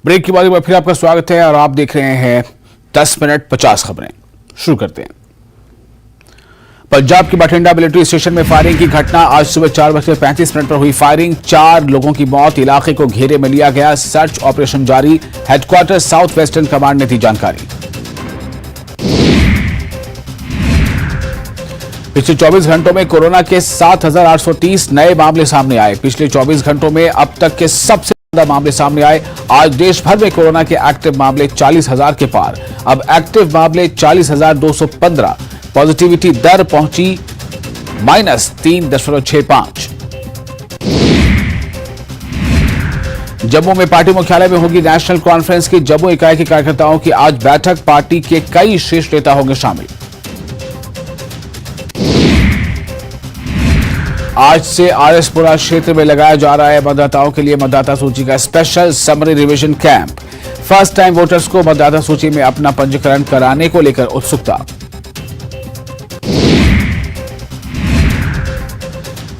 Break के बाद एक बार फिर आपका स्वागत है और आप देख रहे हैं 10 मिनट 50 खबरें। शुरू करते हैं। पंजाब के बठिंडा मिलिट्री स्टेशन में फायरिंग की घटना। आज सुबह 4:35 पर हुई फायरिंग। 4 लोगों की मौत। इलाके को घेरे में लिया गया। सर्च ऑपरेशन जारी। हेडक्वार्टर साउथ वेस्टर्न कमांड ने दी जानकारी। पिछले 24 घंटों में कोरोना के 7,830 नए मामले सामने आए। पिछले 24 घंटों में अब तक के सबसे ज्यादा मामले सामने आए। आज देश भर में कोरोना के एक्टिव मामले 40,000 के पार। अब एक्टिव मामले 40,215। पॉजिटिविटी दर पहुंची -3.65। जम्मू में पार्टी मुख्यालय में होगी नेशनल कॉन्फ्रेंस की। जम्मू इकाई के कार्यकर्ताओं की आज बैठक। पार्टी के कई शीर्ष नेता होंगे शामिल। आज से आरएसपुरा क्षेत्र में लगाया जा रहा है मतदाताओं के लिए मतदाता सूची का special summary revision camp. First time voters को मतदाता सूची में अपना पंजीकरण कराने को लेकर उत्सुकता।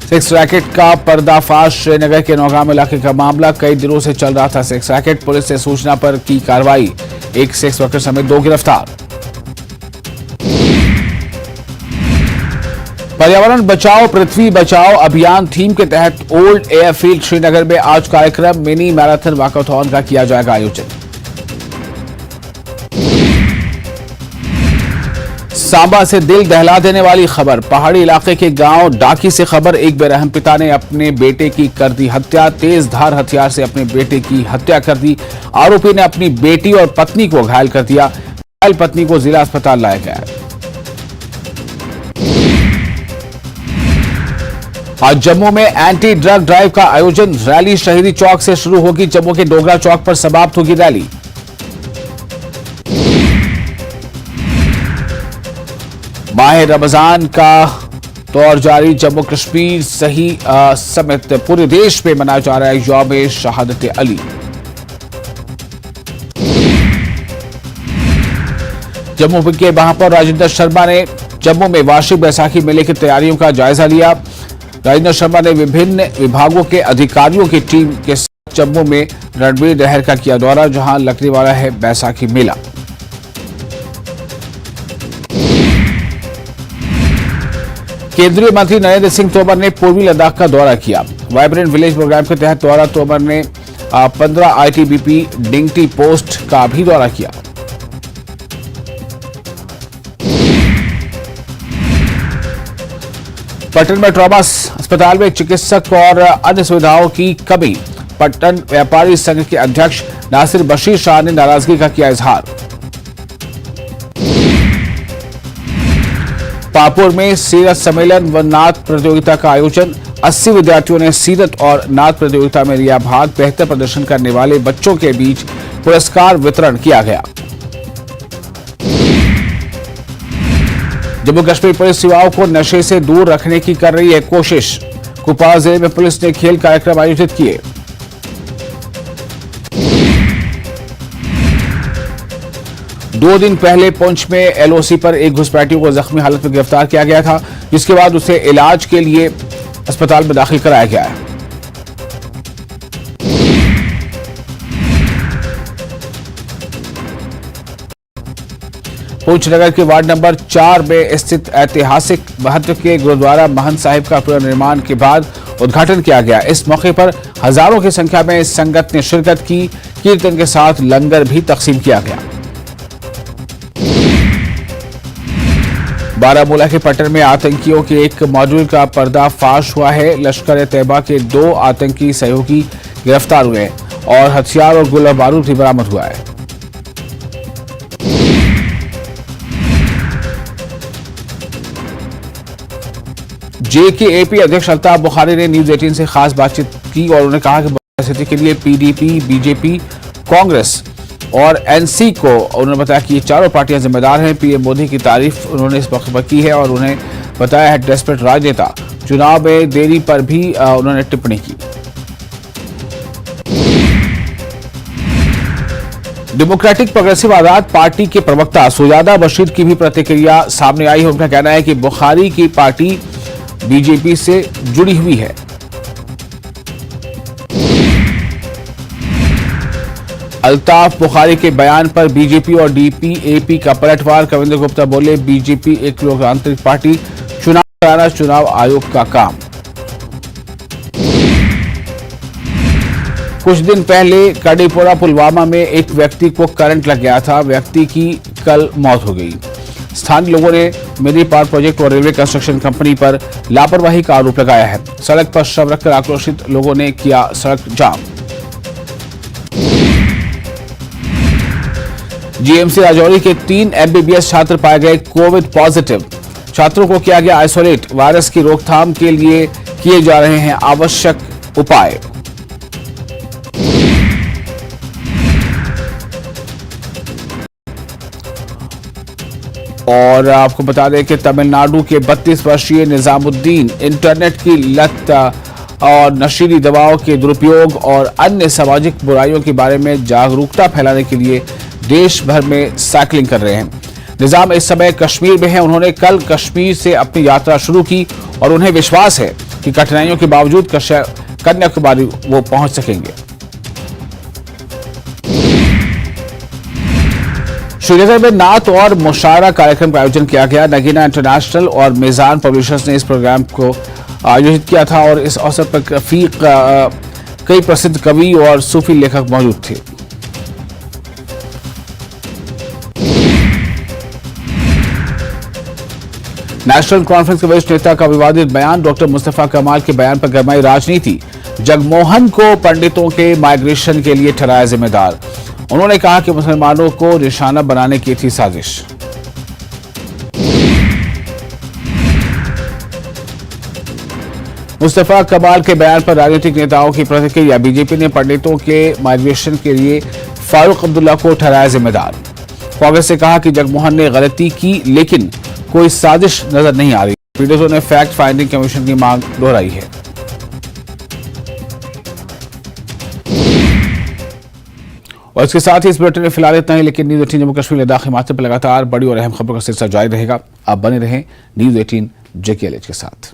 सेक्स रैकेट का पर्दाफाश। श्रीनगर के नौगाम इलाके का मामला। कई दिनों से चल रहा था सेक्स रैकेट। पुलिस ने सूचना पर की कार्रवाई। एक सेक्स वर्कर समेत 2 गिरफ्तार। पर्यावरण बचाओ पृथ्वी बचाओ अभियान थीम के तहत ओल्ड एयरफील्ड श्रीनगर में आज कार्यक्रम मिनी मैराथन वॉकथॉन का किया जाएगा आयोजन। सांबा से दिल दहला देने वाली खबर। पहाड़ी इलाके के गांव डाकी से खबर। एक बेरहम पिता ने अपने बेटे की कर दी हत्या। तेज धार हथियार से अपने बेटे की हत्या कर दी। आरोपी ने अपनी बेटी और पत्नी को घायल कर दिया। घायल पत्नी को जिला अस्पताल लाया गया है। आज जम्मू में एंटी ड्रग ड्राइव का आयोजन। रैली शहीदी चौक से शुरू होगी। जम्मू के डोगरा चौक पर समाप्त होगी रैली। माह रमजान का दौर जारी। जम्मू कश्मीर समेत पूरे देश में मनाया जा रहा है यौम शहादत अली। जम्मू के महापौर राजेंद्र शर्मा ने जम्मू में वार्षिक बैसाखी मेले की तैयारियों का जायजा लिया। राजेंद्र शर्मा ने विभिन्न विभागों के अधिकारियों की टीम के साथ जम्मू में रणबीर नहर का किया दौरा, जहां लगने वाला है बैसाखी मेला। केंद्रीय मंत्री नरेंद्र सिंह तोमर ने पूर्वी लद्दाख का दौरा किया। वाइब्रेंट विलेज प्रोग्राम के तहत दौरा। तोमर ने 15 आईटीबीपी डिंगटी पोस्ट का भी दौरा किया। पटन में ट्रॉमा अस्पताल में चिकित्सक और अन्य सुविधाओं की कमी। पटन व्यापारी संघ के अध्यक्ष नासिर बशीर शाह ने नाराजगी का किया इजहार। पापुर में सीरत सम्मेलन व नात प्रतियोगिता का आयोजन। 80 विद्यार्थियों ने सीरत और नात प्रतियोगिता में लिया भाग। बेहतर प्रदर्शन करने वाले बच्चों के बीच पुरस्कार वितरण किया गया। जम्मू कश्मीर पुलिस युवाओं को नशे से दूर रखने की कर रही है कोशिश। कुपवाड़ा जिले में पुलिस ने खेल कार्यक्रम आयोजित किए। दो दिन पहले पुंछ में एलओसी पर एक घुसपैठियों को जख्मी हालत में गिरफ्तार किया गया था, जिसके बाद उसे इलाज के लिए अस्पताल में दाखिल कराया गया है। पुंछ नगर के वार्ड नंबर 4 में स्थित ऐतिहासिक महत्व के गुरुद्वारा महंत साहिब का पुनर्निर्माण के बाद उद्घाटन किया गया। इस मौके पर हजारों की संख्या में संगत ने शिरकत की। कीर्तन के साथ लंगर भी तकसीम किया गया। बारामूला के पटन में आतंकियों के एक मॉड्यूल का पर्दाफाश हुआ है। लश्कर ए तैयबा के 2 आतंकी सहयोगी गिरफ्तार हुए और हथियार और गोला बारूद भी बरामद हुआ है। जेकेएपी अध्यक्ष अल्ताफ बुखारी ने न्यूज 18 से खास बातचीत की और उन्होंने कहा कि स्थिति के लिए पीडीपी, बीजेपी, कांग्रेस और एनसी को उन्होंने बताया कि ये चारों पार्टियां जिम्मेदार हैं। पीएम मोदी की तारीफ उन्होंने इस मौके पर की है और उन्हें बताया है डेस्परेट राजनेता। चुनाव में देरी पर भी उन्होंने टिप्पणी की। डेमोक्रेटिक प्रोग्रेसिव आजाद पार्टी के प्रवक्ता सुजादा बशीर की भी प्रतिक्रिया सामने आई है। उनका कहना है कि बुखारी की पार्टी बीजेपी से जुड़ी हुई है। अल्ताफ बुखारी के बयान पर बीजेपी और डीपीएपी का पलटवार। कविंद्र गुप्ता बोले, बीजेपी एक लोकतांत्रिक पार्टी, चुनाव कराना चुनाव आयोग का काम। कुछ दिन पहले कड़ीपुरा पुलवामा में एक व्यक्ति को करंट लग गया था। व्यक्ति की कल मौत हो गई। स्थानीय लोगों ने मिनी पावर प्रोजेक्ट और रेलवे कंस्ट्रक्शन कंपनी पर लापरवाही का आरोप लगाया है। सड़क पर शव रखकर आक्रोशित लोगों ने किया सड़क जाम। जीएमसी राजौरी के 3 एमबीबीएस छात्र पाए गए कोविड पॉजिटिव। छात्रों को किया गया आइसोलेट। वायरस की रोकथाम के लिए किए जा रहे हैं आवश्यक उपाय। और आपको बता दें कि तमिलनाडु के 32 वर्षीय निजामुद्दीन इंटरनेट की लत और नशीली दवाओं के दुरुपयोग और अन्य सामाजिक बुराइयों के बारे में जागरूकता फैलाने के लिए देश भर में साइकिलिंग कर रहे हैं। निजाम इस समय कश्मीर में हैं। उन्होंने कल कश्मीर से अपनी यात्रा शुरू की और उन्हें विश्वास है कि कठिनाइयों के बावजूद कन्याकुमारी वो पहुंच सकेंगे। श्रीनगर में नात और मुशायरा कार्यक्रम का आयोजन किया गया। नगीना इंटरनेशनल और मेजान पब्लिशर्स ने इस प्रोग्राम को आयोजित किया था और इस अवसर पर कई प्रसिद्ध कवि और सूफी लेखक मौजूद थे। नेशनल कॉन्फ्रेंस के वरिष्ठ नेता का विवादित बयान। डॉक्टर मुस्तफा कमाल के बयान पर गरमाई राजनीति। जगमोहन को पंडितों के माइग्रेशन के लिए ठहराया जिम्मेदार। उन्होंने कहा कि मुसलमानों को निशाना बनाने की थी साजिश। मुस्तफा कमाल के बयान पर राजनीतिक नेताओं की प्रतिक्रिया। बीजेपी ने पंडितों के माइग्रेशन के लिए फारूक अब्दुल्ला को ठहराया जिम्मेदार। कांग्रेस ने कहा कि जगमोहन ने गलती की लेकिन कोई साजिश नजर नहीं आ रही। पीड़ितों ने फैक्ट फाइंडिंग कमीशन की मांग दोहराई है। और इसके साथ ही इस बुलेटिन में फिलहाल इतना ही, लेकिन न्यूज़ 18 जम्मू कश्मीर लद्दाख हिमाचल पर लगातार बड़ी और अहम खबरों का सिलसिला जारी रहेगा। आप बने रहें न्यूज़ 18 JKLH के साथ।